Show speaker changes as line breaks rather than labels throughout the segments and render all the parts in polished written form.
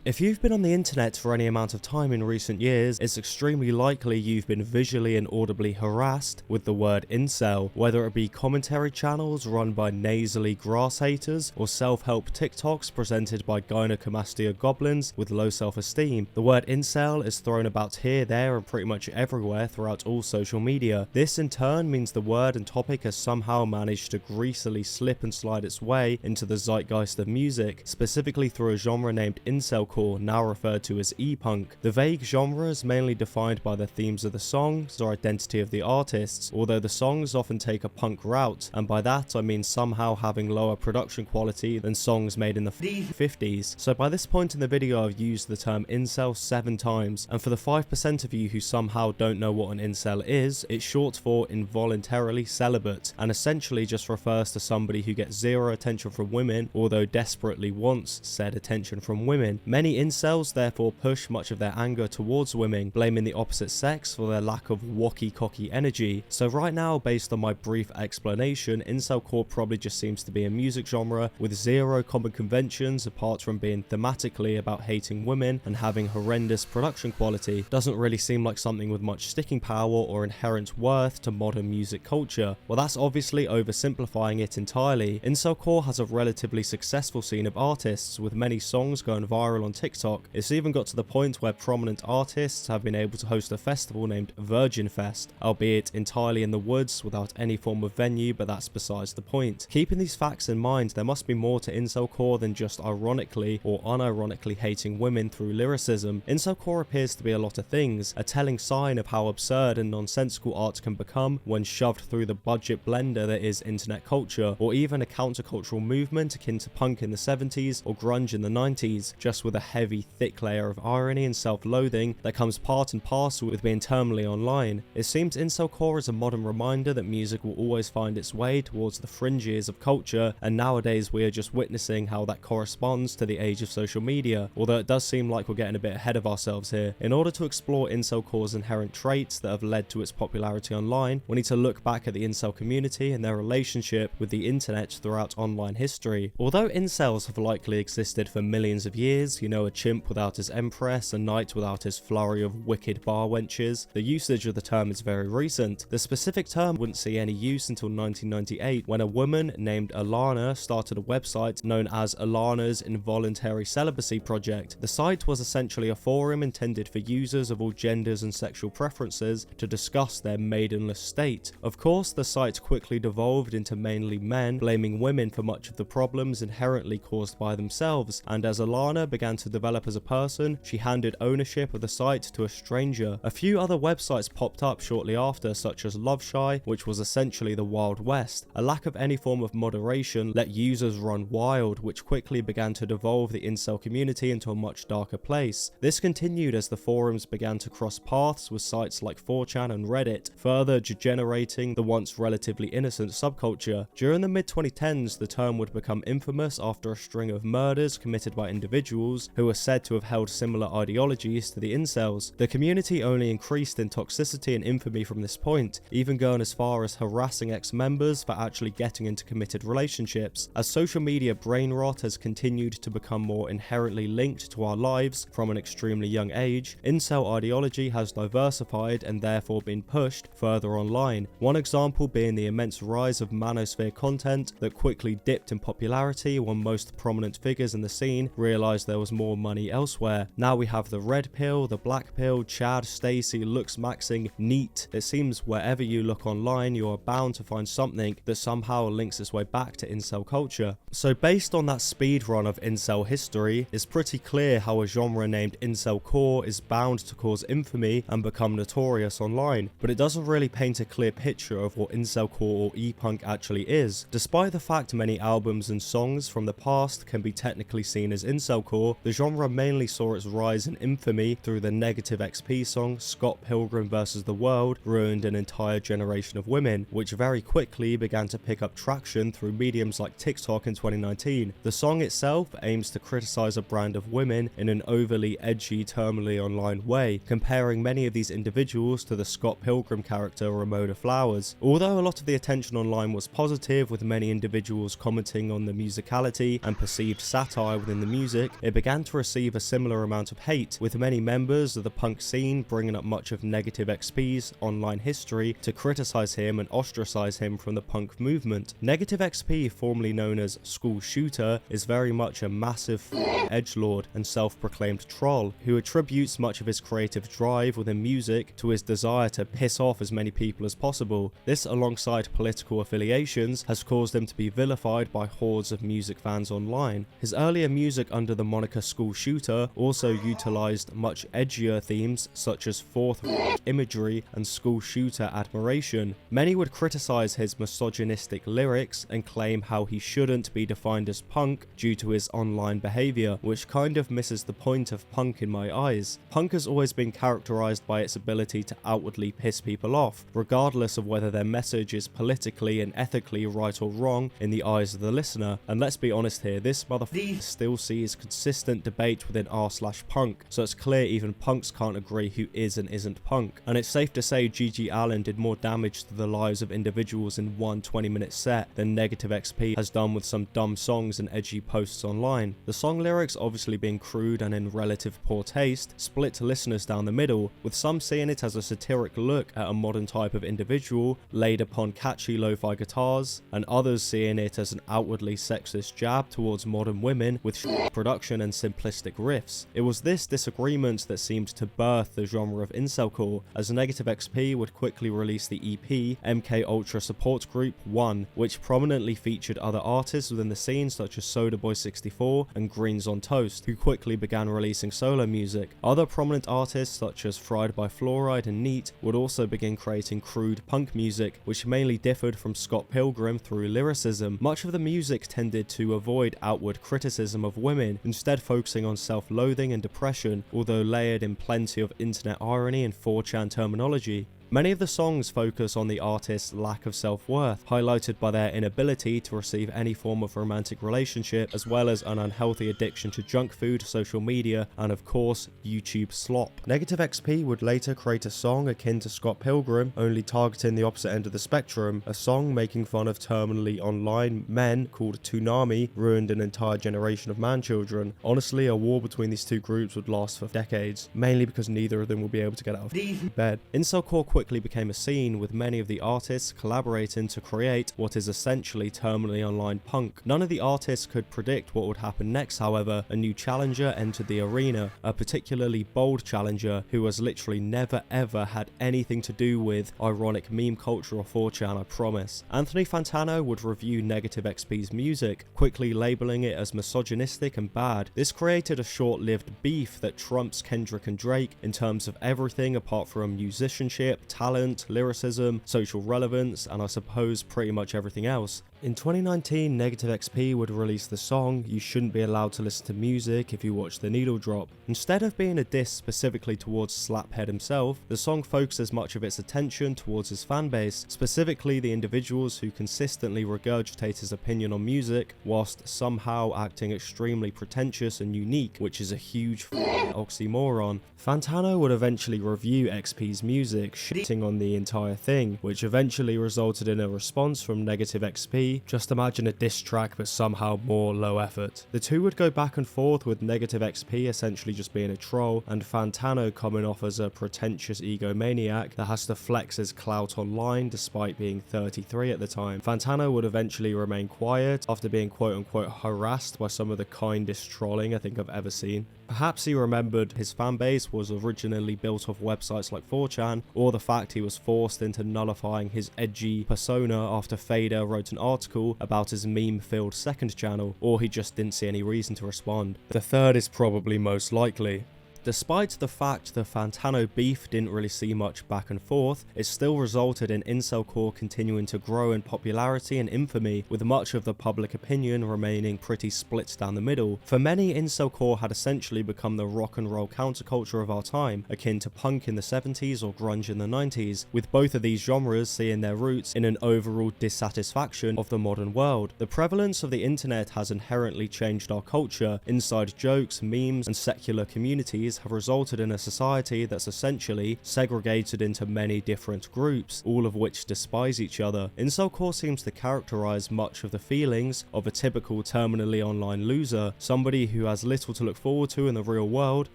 If you've been on the internet for any amount of time in recent years, it's extremely likely you've been visually and audibly harassed with the word incel, whether it be commentary channels run by nasally grass haters or self-help TikToks presented by gynecomastia goblins with low self-esteem. The word incel is thrown about here, there and pretty much everywhere throughout all social media. This in turn means the word and topic has somehow managed to greasily slip and slide its way into the zeitgeist of music, specifically through a genre named Incelcore, now referred to as e-punk. The vague genre is mainly defined by the themes of the songs or identity of the artists, although the songs often take a punk route, and by that I mean somehow having lower production quality than songs made in the 50s. So by this point in the video I've used the term incel 7 times, and for the 5% of you who somehow don't know what an incel is, it's short for involuntarily celibate, and essentially just refers to somebody who gets zero attention from women, although desperately wants said attention from women. Many incels therefore push much of their anger towards women, blaming the opposite sex for their lack of walkie-cocky energy. So right now, based on my brief explanation, incelcore probably just seems to be a music genre with zero common conventions apart from being thematically about hating women and having horrendous production quality. Doesn't really seem like something with much sticking power or inherent worth to modern music culture. Well, that's obviously oversimplifying it entirely. Incelcore has a relatively successful scene of artists, with many songs going viral on TikTok. It's even got to the point where prominent artists have been able to host a festival named Virgin Fest, albeit entirely in the woods without any form of venue, but that's besides the point. Keeping these facts in mind, there must be more to incelcore than just ironically or unironically hating women through lyricism. Incelcore appears to be a lot of things, a telling sign of how absurd and nonsensical art can become when shoved through the budget blender that is internet culture, or even a countercultural movement akin to punk in the 70s or grunge in the 90s, just with a heavy, thick layer of irony and self-loathing that comes part and parcel with being terminally online. It seems incelcore is a modern reminder that music will always find its way towards the fringes of culture, and nowadays we are just witnessing how that corresponds to the age of social media, although it does seem like we're getting a bit ahead of ourselves here. In order to explore incelcore's inherent traits that have led to its popularity online, we need to look back at the incel community and their relationship with the internet throughout online history. Although incels have likely existed for millions of years, you know, a chimp without his empress, a knight without his flurry of wicked bar wenches, the usage of the term is very recent. The specific term wouldn't see any use until 1998, when a woman named Alana started a website known as Alana's Involuntary Celibacy Project. The site was essentially a forum intended for users of all genders and sexual preferences to discuss their maidenless state. Of course, the site quickly devolved into mainly men blaming women for much of the problems inherently caused by themselves, and as Alana began to develop as a person, she handed ownership of the site to a stranger. A few other websites popped up shortly after, such as Loveshy, which was essentially the Wild West. A lack of any form of moderation let users run wild, which quickly began to devolve the incel community into a much darker place. This continued as the forums began to cross paths with sites like 4chan and Reddit, further degenerating the once relatively innocent subculture. During the mid-2010s, the term would become infamous after a string of murders committed by individuals who were said to have held similar ideologies to the incels. The community only increased in toxicity and infamy from this point, even going as far as harassing ex-members for actually getting into committed relationships. As social media brain rot has continued to become more inherently linked to our lives from an extremely young age, incel ideology has diversified and therefore been pushed further online. One example being the immense rise of manosphere content that quickly dipped in popularity when most prominent figures in the scene realized there was more money elsewhere. Now we have the red pill, the black pill, Chad, Stacy, looks maxing, neat. It seems wherever you look online, you are bound to find something that somehow links its way back to incel culture. So based on that speedrun of incel history, it's pretty clear how a genre named incelcore is bound to cause infamy and become notorious online, but it doesn't really paint a clear picture of what incelcore or e-punk actually is. Despite the fact many albums and songs from the past can be technically seen as incelcore, the genre mainly saw its rise in infamy through the negative XP song Scott Pilgrim vs. the World ruined an entire generation of women, which very quickly began to pick up traction through mediums like TikTok in 2019. The song itself aims to criticize a brand of women in an overly edgy, terminally online way, comparing many of these individuals to the Scott Pilgrim character Ramona Flowers. Although a lot of the attention online was positive, with many individuals commenting on the musicality and perceived satire within the music, it began began to receive a similar amount of hate, with many members of the punk scene bringing up much of Negative XP's online history to criticize him and ostracize him from the punk movement. Negative XP, formerly known as School Shooter, is very much a massive edgelord and self-proclaimed troll who attributes much of his creative drive within music to his desire to piss off as many people as possible. This, alongside political affiliations, has caused him to be vilified by hordes of music fans online. His earlier music under the moniker School Shooter also utilized much edgier themes such as fourth imagery and school shooter admiration. Many would criticize his misogynistic lyrics and claim how he shouldn't be defined as punk due to his online behavior, which kind of misses the point of punk in my eyes. Punk has always been characterized by its ability to outwardly piss people off, regardless of whether their message is politically and ethically right or wrong in the eyes of the listener. And let's be honest here, this motherfucker still sees consistent debate within r/punk, so it's clear even punks can't agree who is and isn't punk. And it's safe to say G.G. Allin did more damage to the lives of individuals in one 20-minute set than Negative XP has done with some dumb songs and edgy posts online. The song lyrics obviously being crude and in relative poor taste split listeners down the middle, with some seeing it as a satiric look at a modern type of individual laid upon catchy lo-fi guitars, and others seeing it as an outwardly sexist jab towards modern women with production and simplistic riffs. It was this disagreement that seemed to birth the genre of Incelcore, as Negative XP would quickly release the EP MK Ultra Support Group 1, which prominently featured other artists within the scene such as Sodaboy64 and Greens on Toast, who quickly began releasing solo music. Other prominent artists such as Fried by Fluoride and Neat would also begin creating crude punk music, which mainly differed from Scott Pilgrim through lyricism. Much of the music tended to avoid outward criticism of women, instead focusing on self-loathing and depression, although layered in plenty of internet irony and 4chan terminology. Many of the songs focus on the artist's lack of self-worth, highlighted by their inability to receive any form of romantic relationship, as well as an unhealthy addiction to junk food, social media, and of course, YouTube slop. Negative XP would later create a song akin to Scott Pilgrim, only targeting the opposite end of the spectrum. A song making fun of terminally online men called Toonami ruined an entire generation of man-children. Honestly, a war between these two groups would last for decades, mainly because neither of them will be able to get out of bed. Incelcore quickly became a scene, with many of the artists collaborating to create what is essentially terminally online punk. None of the artists could predict what would happen next, however. A new challenger entered the arena, a particularly bold challenger who has literally never ever had anything to do with ironic meme culture or 4chan, I promise. Anthony Fantano would review Negative XP's music, quickly labeling it as misogynistic and bad. This created a short-lived beef that trumps Kendrick and Drake in terms of everything apart from musicianship, talent, lyricism, social relevance, and I suppose pretty much everything else. In 2019, Negative XP would release the song "You Shouldn't Be Allowed to Listen to Music If You Watch the Needle Drop." Instead of being a diss specifically towards Slaphead himself, the song focuses much of its attention towards his fanbase, specifically the individuals who consistently regurgitate his opinion on music, whilst somehow acting extremely pretentious and unique, which is a huge oxymoron. Fantano would eventually review XP's music, shitting on the entire thing, which eventually resulted in a response from Negative XP. Just imagine a diss track but somehow more low effort. The two would go back and forth, with Negative XP essentially just being a troll and Fantano coming off as a pretentious egomaniac that has to flex his clout online despite being 33 at the time. Fantano would eventually remain quiet after being quote unquote harassed by some of the kindest trolling I think I've ever seen. Perhaps he remembered his fanbase was originally built off websites like 4chan, or the fact he was forced into nullifying his edgy persona after Fader wrote an article about his meme-filled second channel, or he just didn't see any reason to respond. The third is probably most likely. Despite the fact the Fantano beef didn't really see much back and forth, it still resulted in Incelcore continuing to grow in popularity and infamy, with much of the public opinion remaining pretty split down the middle. For many, Incelcore had essentially become the rock and roll counterculture of our time, akin to punk in the 70s or grunge in the 90s, with both of these genres seeing their roots in an overall dissatisfaction of the modern world. The prevalence of the internet has inherently changed our culture. Inside jokes, memes, and secular communities communities have resulted in a society that's essentially segregated into many different groups, all of which despise each other. Incelcore seems to characterize much of the feelings of a typical terminally online loser, somebody who has little to look forward to in the real world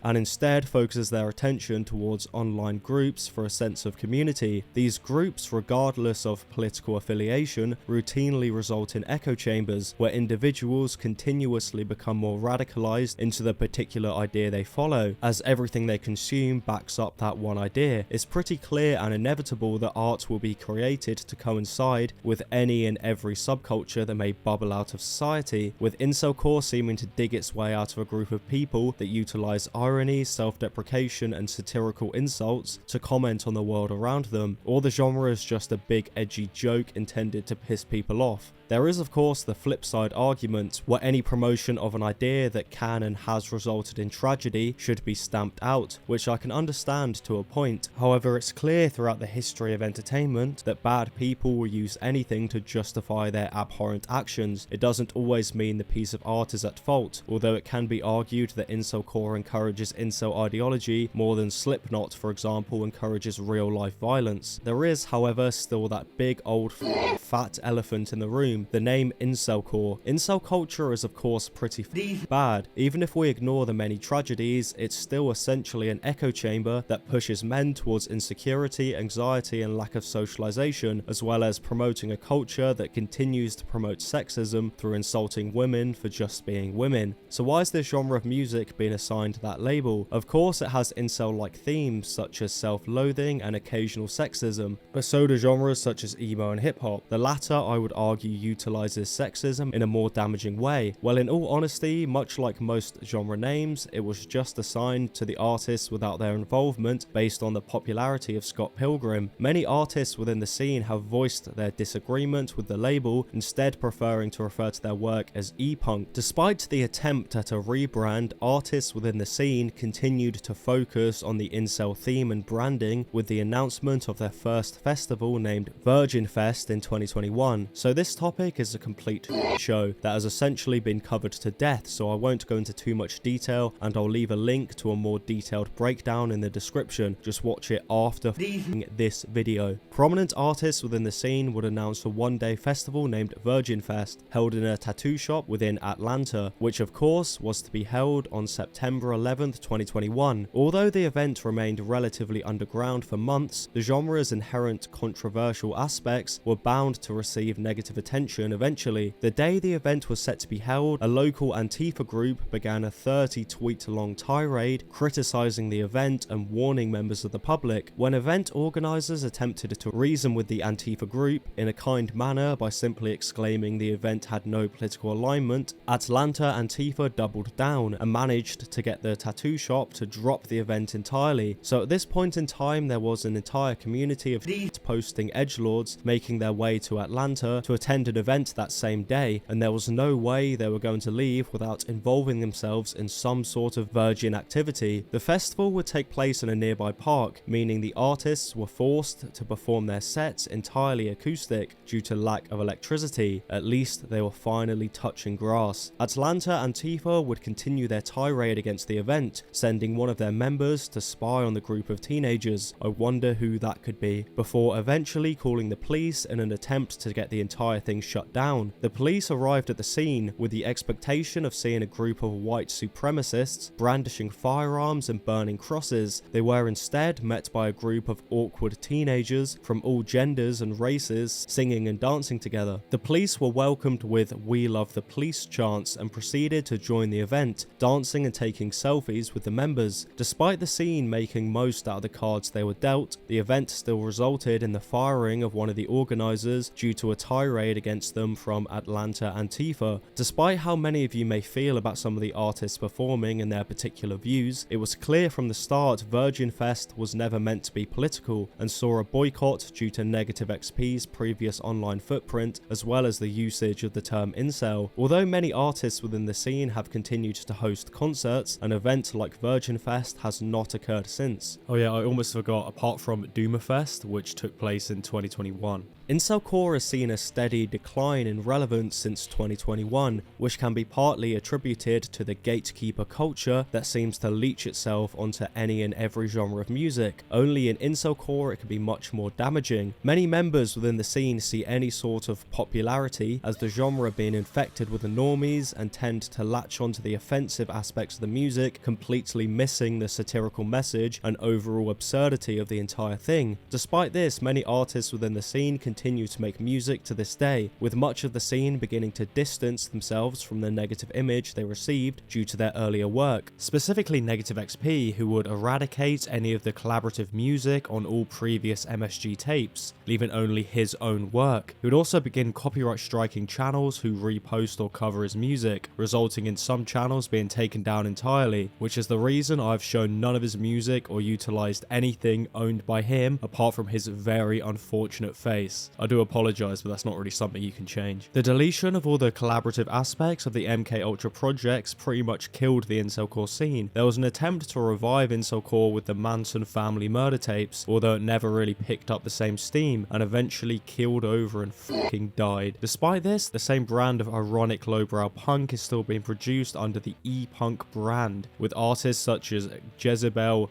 and instead focuses their attention towards online groups for a sense of community. These groups, regardless of political affiliation, routinely result in echo chambers where individuals continuously become more radicalized into the particular idea they follow, as everything they consume backs up that one idea. It's pretty clear and inevitable that art will be created to coincide with any and every subculture that may bubble out of society, with Incelcore seeming to dig its way out of a group of people that utilize irony, self-deprecation and satirical insults to comment on the world around them. Or the genre is just a big edgy joke intended to piss people off. There is of course the flip side argument, where any promotion of an idea that can and has resulted in tragedy should be stamped out, which I can understand to a point. However, it's clear throughout the history of entertainment that bad people will use anything to justify their abhorrent actions. It doesn't always mean the piece of art is at fault, although it can be argued that Incelcore encourages incel ideology more than Slipknot, for example, encourages real life violence. There is, however, still that big old fat elephant in the room, the name Incelcore. Incel culture is of course pretty bad. Even if we ignore the many tragedies, it's still essentially an echo chamber that pushes men towards insecurity, anxiety and lack of socialization, as well as promoting a culture that continues to promote sexism through insulting women for just being women. So why is this genre of music being assigned that label? Of course it has incel-like themes such as self-loathing and occasional sexism, but so do genres such as emo and hip-hop. The latter, I would argue, utilizes sexism in a more damaging way. Well, in all honesty, much like most genre names, it was just assigned to the artists without their involvement based on the popularity of Scott Pilgrim. Many artists within the scene have voiced their disagreement with the label, instead preferring to refer to their work as e-punk. Despite the attempt at a rebrand, artists within the scene continued to focus on the incel theme and branding with the announcement of their first festival named Virgin Fest in 2021. So this topic is a complete show that has essentially been covered to death, so I won't go into too much detail and I'll leave a link to a more detailed breakdown in the description. Just watch it after this video. Prominent artists within the scene would announce a one-day festival named Virgin Fest, held in a tattoo shop within Atlanta, which of course was to be held on September 11th, 2021. Although the event remained relatively underground for months, the genre's inherent controversial aspects were bound to receive negative attention eventually. The day the event was set to be held, a local Antifa group began a 30-tweet-long tirade criticizing the event and warning members of the public. When event organizers attempted to reason with the Antifa group in a kind manner by simply exclaiming the event had no political alignment, Atlanta Antifa doubled down and managed to get the tattoo shop to drop the event entirely. So at this point in time, there was an entire community of posting edgelords making their way to Atlanta to attend an event that same day, and there was no way they were going to leave without involving themselves in some sort of virgin activity. The festival would take place in a nearby park, meaning the artists were forced to perform their sets entirely acoustic due to lack of electricity. At least they were finally touching grass. Atlanta Antifa would continue their tirade against the event, sending one of their members to spy on the group of teenagers. I wonder who that could be, before eventually calling the police in an attempt to get the entire thing shut down. The police arrived at the scene with the expectation of seeing a group of white supremacists brandishing firearms and burning crosses. They were instead met by a group of awkward teenagers from all genders and races singing and dancing together. The police were welcomed with "We love the police" chants and proceeded to join the event, dancing and taking selfies with the members. Despite the scene making most out of the cards they were dealt, the event still resulted in the firing of one of the organizers due to a tirade against them from Atlanta Antifa. Despite how many of you may feel about some of the artists performing and their particular views, it was clear from the start Virgin Fest was never meant to be political and saw a boycott due to Negative XP's previous online footprint, as well as the usage of the term incel. Although many artists within the scene have continued to host concerts, an event like Virgin Fest has not occurred since. Oh yeah, I almost forgot, apart from Doomafest, which took place in 2021. Incelcore has seen a steady decline in relevance since 2021, which can be partly attributed to the gatekeeper culture that seems to leech itself onto any and every genre of music. Only in Incelcore it can be much more damaging. Many members within the scene see any sort of popularity as the genre being infected with the normies and tend to latch onto the offensive aspects of the music, completely missing the satirical message and overall absurdity of the entire thing. Despite this, many artists within the scene continue to make music to this day, with much of the scene beginning to distance themselves from the negative image they received due to their earlier work. Specifically Negative XP, who would eradicate any of the collaborative music on all previous MSG tapes, leaving only his own work. He would also begin copyright striking channels who repost or cover his music, resulting in some channels being taken down entirely, which is the reason I've shown none of his music or utilized anything owned by him apart from his very unfortunate face. I do apologise, but that's not really something you can change. The deletion of all the collaborative aspects of the MK Ultra projects pretty much killed the Incelcore scene. There was an attempt to revive Incelcore with the Manson family murder tapes, although it never really picked up the same steam and eventually keeled over and fucking died. Despite this, the same brand of ironic lowbrow punk is still being produced under the E-punk brand, with artists such as Jezebel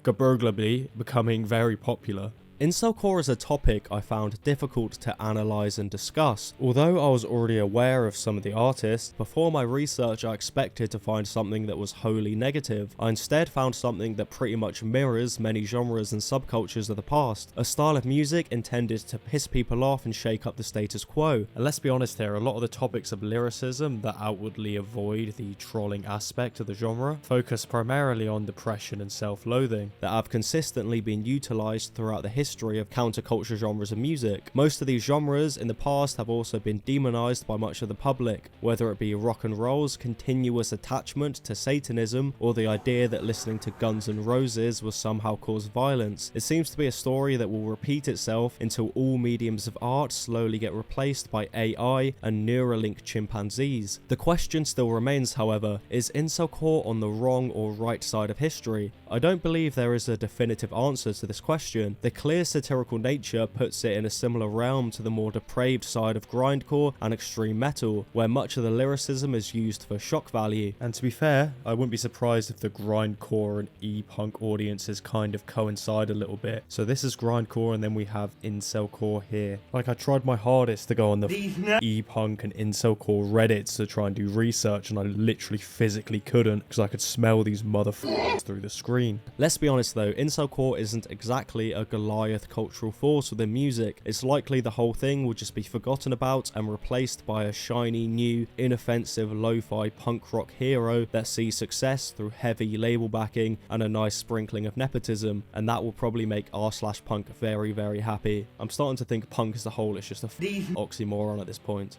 Gaburglably becoming very popular. Incelcore is a topic I found difficult to analyse and discuss. Although I was already aware of some of the artists, before my research I expected to find something that was wholly negative. I instead found something that pretty much mirrors many genres and subcultures of the past. A style of music intended to piss people off and shake up the status quo. And let's be honest here, a lot of the topics of lyricism that outwardly avoid the trolling aspect of the genre focus primarily on depression and self-loathing that have consistently been utilised throughout the history of counterculture genres of music. Most of these genres in the past have also been demonized by much of the public, whether it be rock and roll's continuous attachment to Satanism or the idea that listening to Guns N' Roses will somehow cause violence. It seems to be a story that will repeat itself until all mediums of art slowly get replaced by AI and Neuralink chimpanzees. The question still remains, however, is Incelcore on the wrong or right side of history? I don't believe there is a definitive answer to this question. The clear satirical nature puts it in a similar realm to the more depraved side of grindcore and extreme metal, where much of the lyricism is used for shock value. And to be fair, I wouldn't be surprised if the grindcore and E-punk audiences kind of coincide a little bit. So this is grindcore and then we have Incelcore here. Like, I tried my hardest to go on the E-punk and Incelcore Reddits to try and do research, and I literally physically couldn't because I could smell these motherfuckers through the screen. Let's be honest though, Incelcore isn't exactly a Goliath cultural force within music. It's likely the whole thing will just be forgotten about and replaced by a shiny, new, inoffensive lo-fi punk rock hero that sees success through heavy label backing and a nice sprinkling of nepotism, and that will probably make r/punk very, very happy. I'm starting to think punk as a whole is just a oxymoron at this point.